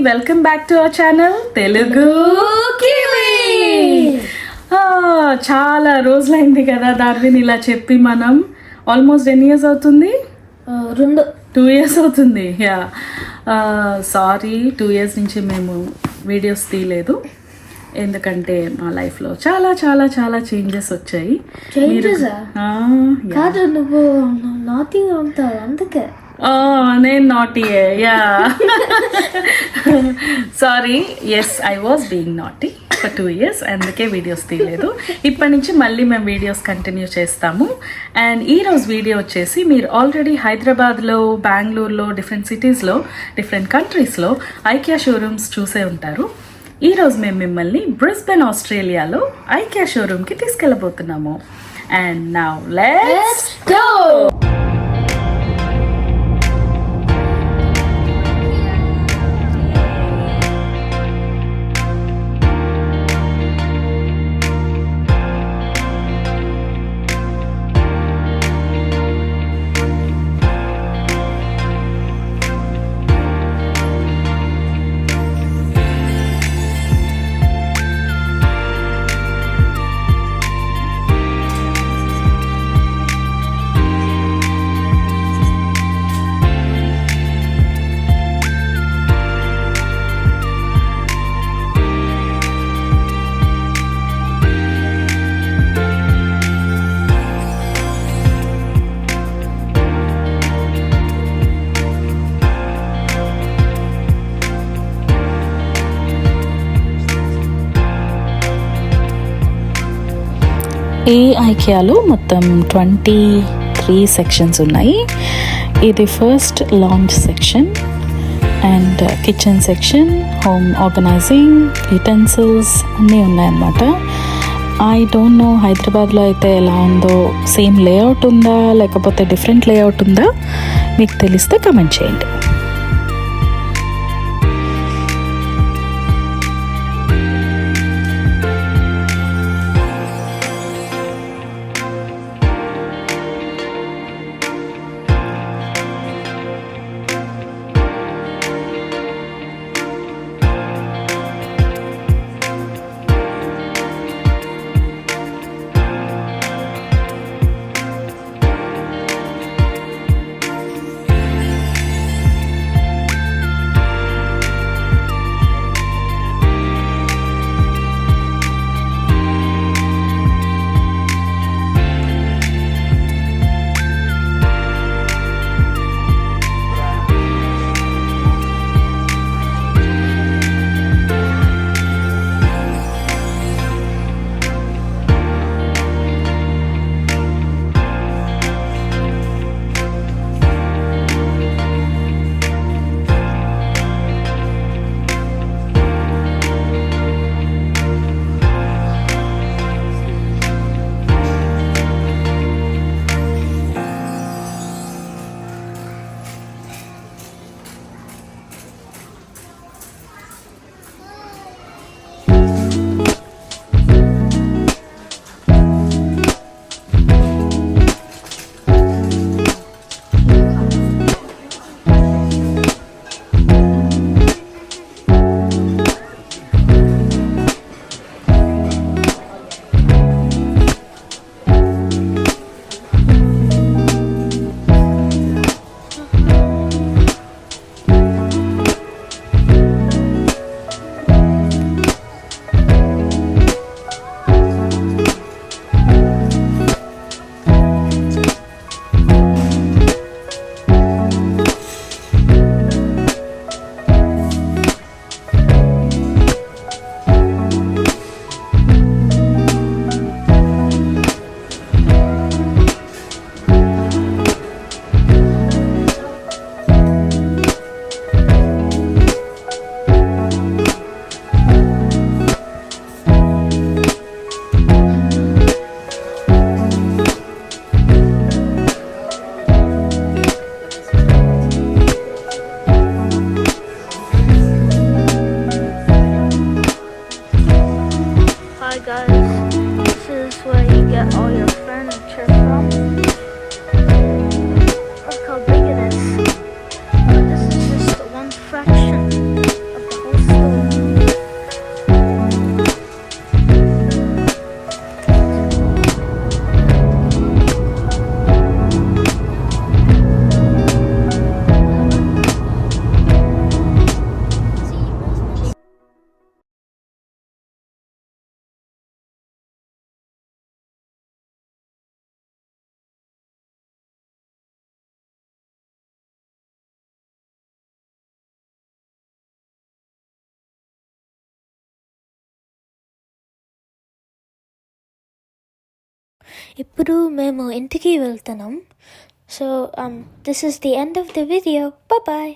Welcome back to our channel తెలుగుకివి. చాలా రోజులైంది కదా దార్విన్ ఇలా చెప్పి. మనం ఆల్మోస్ట్ ఎన్ని ఇయర్స్ అవుతుంది? 2 years అవుతుంది. యా సారీ, 2 years నుంచి మేము వీడియోస్ తీయలేదు. ఎందుకంటే మా లైఫ్లో చాలా చాలా చాలా చేంజెస్ వచ్చాయి. అందుకే నేను నాటీయే. Ya sorry, yes I was being naughty for 2 years. అందుకే వీడియోస్ తీయలేదు. ఇప్పటి నుంచి మళ్ళీ మేము వీడియోస్ కంటిన్యూ చేస్తాము. అండ్ ఈరోజు వీడియో వచ్చేసి, మీరు ఆల్రెడీ హైదరాబాద్లో, బెంగళూరులో, డిఫరెంట్ సిటీస్లో, డిఫరెంట్ కంట్రీస్లో ఐకియా షోరూమ్స్ చూసే ఉంటారు. ఈరోజు మేము మిమ్మల్ని బ్రిస్బెన్, ఆస్ట్రేలియాలో ఐకియా షోరూమ్కి తీసుకెళ్ళబోతున్నాము. And now let's go. ఈ ఐకియాలో మొత్తం 23 సెక్షన్స్ ఉన్నాయి. ఇది first launch section and kitchen section, home organising, utensils అన్నీ ఉన్నాయన్నమాట. ఐ డోంట్ నో హైదరాబాద్లో అయితే ఎలా ఉందో, సేమ్ లేఅవుట్ ఉందా లేకపోతే డిఫరెంట్ లేఅవుట్ ఉందా, మీకు తెలిస్తే కమెంట్ చేయండి. ఇప్పుడు మేము ఇంటికి వెళ్తున్నాం. So this is the end of the video. Bye bye.